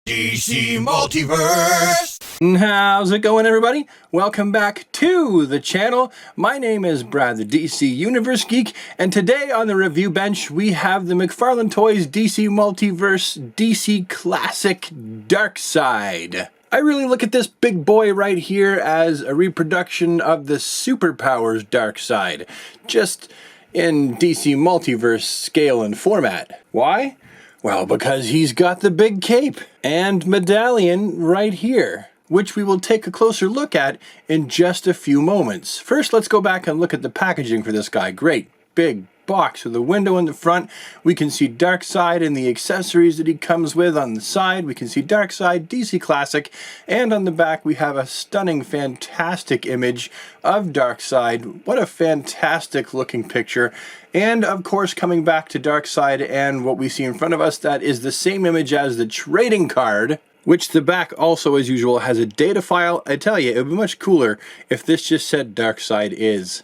DC Multiverse! How's it going, everybody? Welcome back to the channel. My name is Brad, the DC Universe Geek, and today on the review bench we have the McFarlane Toys DC Multiverse DC Classic Darkseid. I really look at this big boy right here as a reproduction of the Superpowers Darkseid, just in DC Multiverse scale and format. Why? Well, because he's got the big cape and medallion right here, which we will take a closer look at in just a few moments. First, let's go back and look at the packaging for this guy. Great big box with a window in the front. We can see Darkseid and the accessories that he comes with on the side. We can see Darkseid, DC Classic, and on the back we have a stunning, fantastic image of Darkseid. What a fantastic looking picture. And of course, coming back to Darkseid and what we see in front of us, that is the same image as the trading card, which the back also, as usual, has a data file. I tell you, it would be much cooler if this just said Darkseid is.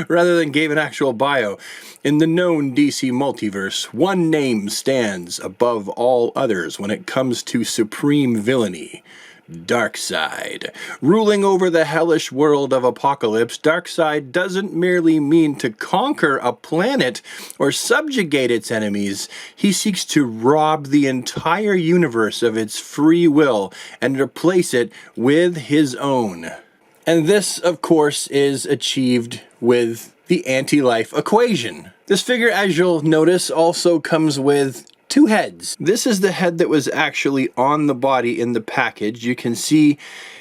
Rather than gave an actual bio. In the known DC multiverse, one name stands above all others when it comes to supreme villainy. Darkseid. Ruling over the hellish world of Apocalypse, Darkseid doesn't merely mean to conquer a planet or subjugate its enemies. He seeks to rob the entire universe of its free will and replace it with his own. And this, of course, is achieved with the anti-life equation. This figure, as you'll notice, also comes with two heads. This is the head that was actually on the body in the package. You can see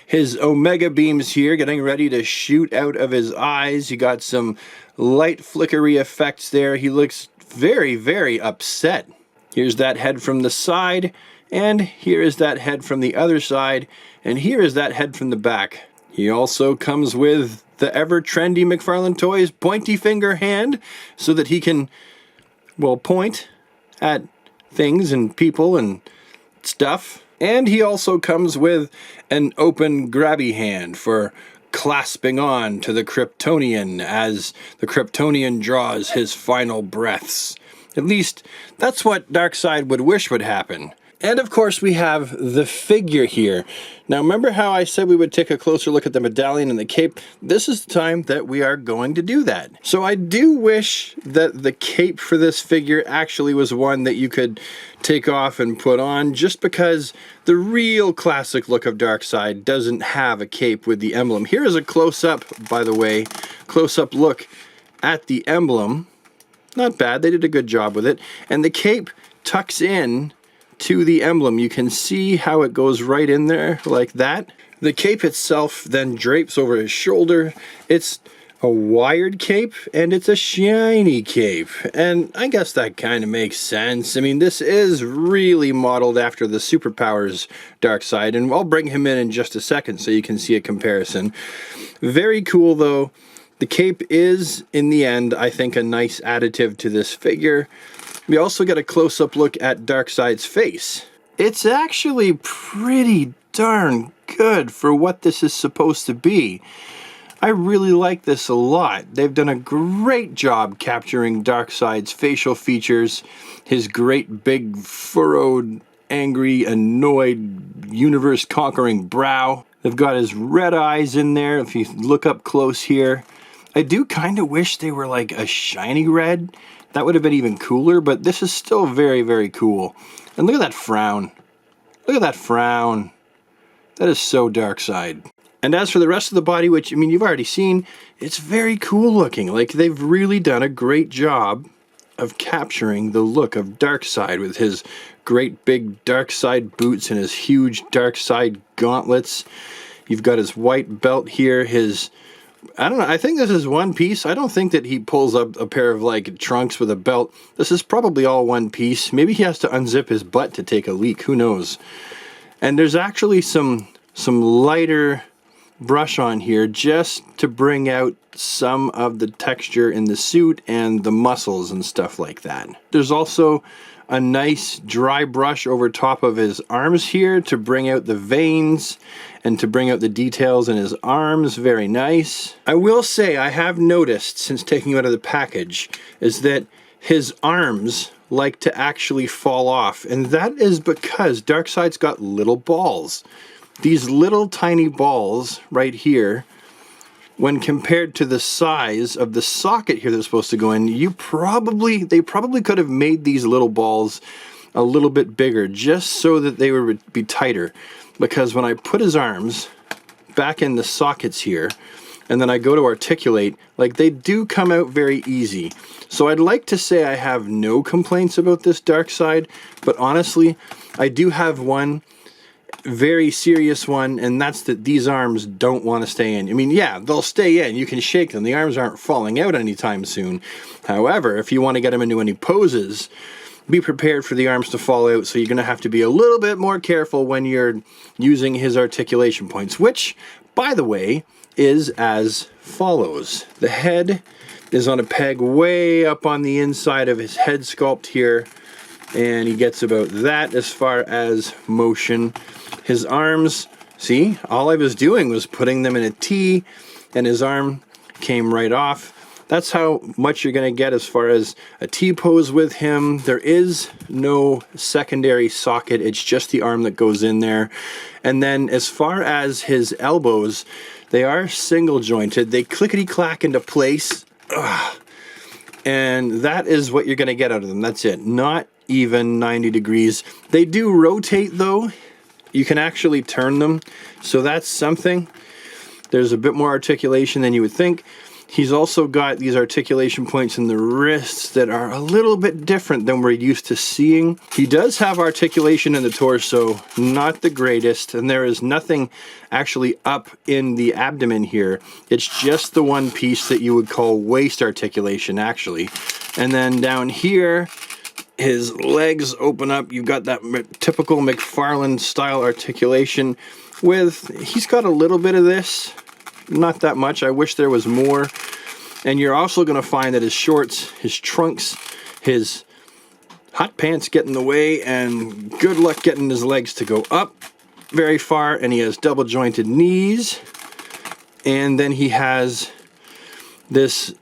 his omega beams here getting ready to shoot out of his eyes. You got some light flickery effects there. He looks very, very upset. Here's that head from the side, and here is that head from the other side, and here is that head from the back. He also comes with the ever-trendy McFarlane Toys pointy finger hand so that he can, well, point at things and people and stuff. And he also comes with an open grabby hand for clasping on to the Kryptonian as the Kryptonian draws his final breaths. At least, that's what Darkseid would wish would happen. And of course we have the figure here. Now remember how I said we would take a closer look at the medallion and the cape? This is the time that we are going to do that. So I do wish that the cape for this figure actually was one that you could take off and put on, just because the real classic look of Darkseid doesn't have a cape with the emblem. Here is a close-up, by the way, close-up look at the emblem. Not bad, they did a good job with it. And the cape tucks in to the emblem. You can see how it goes right in there like that. The cape itself then drapes over his shoulder. It's a wired cape and it's a shiny cape, and I guess that kind of makes sense. I mean, this is really modeled after the Superpowers Darkseid, and I'll bring him in just a second so you can see a comparison. Very cool though. The cape is, in the end, I think, a nice additive to this figure. We also get a close-up look at Darkseid's face. It's actually pretty darn good for what this is supposed to be. I really like this a lot. They've done a great job capturing Darkseid's facial features, his great big furrowed, angry, annoyed, universe-conquering brow. They've got his red eyes in there, if you look up close here. I do kind of wish they were like a shiny red. That would have been even cooler, but this is still very, very cool. And look at that frown. Look at that frown. That is so Darkseid. And as for the rest of the body, which, I mean, you've already seen, it's very cool looking. Like, they've really done a great job of capturing the look of Darkseid with his great big Darkseid boots and his huge Darkseid gauntlets. You've got his white belt here, his... I don't know, I think this is one piece. I don't think that he pulls up a pair of, like, trunks with a belt. This is probably all one piece. Maybe he has to unzip his butt to take a leak. Who knows? And there's actually some lighter brush on here just to bring out some of the texture in the suit and the muscles and stuff like that. There's also a nice dry brush over top of his arms here to bring out the veins and to bring out the details in his arms. Very nice. I will say I have noticed since taking him out of the package is that his arms like to actually fall off, and that is because Darkseid's got little balls. These little tiny balls right here, when compared to the size of the socket here that's supposed to go in, they probably could have made these little balls a little bit bigger just so that they would be tighter. Because when I put his arms back in the sockets here, and then I go to articulate, like, they do come out very easy. So I'd like to say I have no complaints about this Darkseid, but honestly, I do have one very serious one, and that's that these arms don't want to stay in. I mean, yeah, they'll stay in. You can shake them. The arms aren't falling out anytime soon. However, if you want to get them into any poses, be prepared for the arms to fall out, so you're going to have to be a little bit more careful when you're using his articulation points, which, by the way, is as follows. The head is on a peg way up on the inside of his head sculpt here, and he gets about that as far as motion. His arms, see, all I was doing was putting them in a T, and his arm came right off. That's how much you're going to get as far as a T-pose with him. There is no secondary socket. It's just the arm that goes in there. And then as far as his elbows, they are single jointed. They clickety-clack into place. Ugh. And that is what you're going to get out of them. That's it. Not even 90 degrees. They do rotate though. You can actually turn them. So that's something. There's a bit more articulation than you would think. He's also got these articulation points in the wrists that are a little bit different than we're used to seeing. He does have articulation in the torso, not the greatest, and there is nothing actually up in the abdomen here. It's just the one piece that you would call waist articulation, actually. And then down here, his legs open up. You've got that typical McFarlane style articulation he's got a little bit of this. Not that much. I wish there was more. And you're also going to find that his shorts, his trunks, his hot pants get in the way, and good luck getting his legs to go up very far. And he has double jointed knees. And then he has this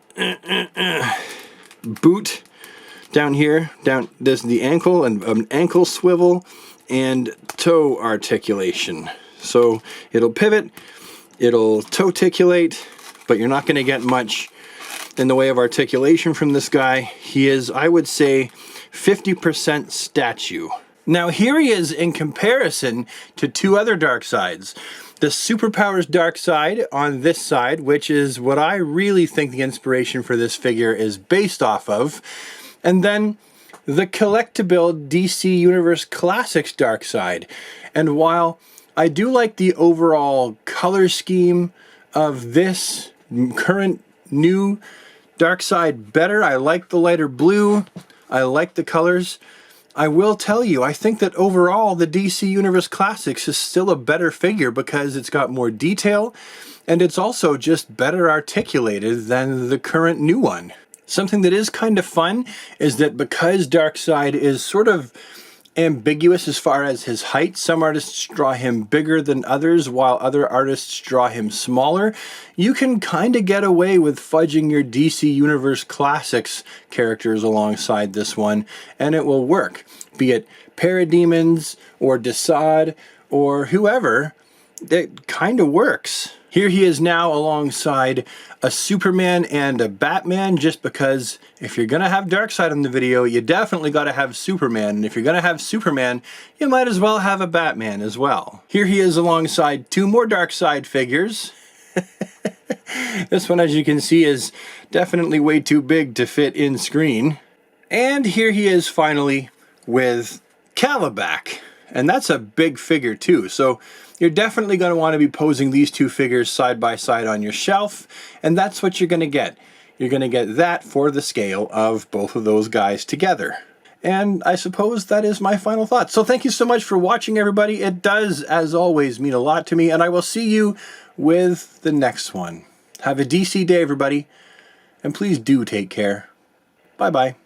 boot down here, this the ankle, and an ankle swivel and toe articulation. So it'll pivot. It'll toe-ticulate, but you're not going to get much in the way of articulation from this guy. He is, I would say, 50% statue. Now here he is in comparison to two other Darkseids. The Superpowers Darkseid on this side, which is what I really think the inspiration for this figure is based off of. And then the collectible DC Universe Classics Darkseid. And while I do like the overall color scheme of this current new Darkseid better. I like the lighter blue. I like the colors. I will tell you, I think that overall the DC Universe Classics is still a better figure because it's got more detail and it's also just better articulated than the current new one. Something that is kind of fun is that because Darkseid is sort of ambiguous as far as his height. Some artists draw him bigger than others, while other artists draw him smaller. You can kind of get away with fudging your DC Universe Classics characters alongside this one, and it will work. Be it Parademons or Darkseid or whoever, it kind of works. Here he is now alongside a Superman and a Batman, just because if you're going to have Darkseid in the video, you definitely got to have Superman. And if you're going to have Superman, you might as well have a Batman as well. Here he is alongside two more Darkseid figures. This one, as you can see, is definitely way too big to fit in screen. And here he is finally with Calabac. And that's a big figure too. So you're definitely going to want to be posing these two figures side by side on your shelf. And that's what you're going to get. You're going to get that for the scale of both of those guys together. And I suppose that is my final thought. So thank you so much for watching, everybody. It does, as always, mean a lot to me. And I will see you with the next one. Have a DC day, everybody. And please do take care. Bye-bye.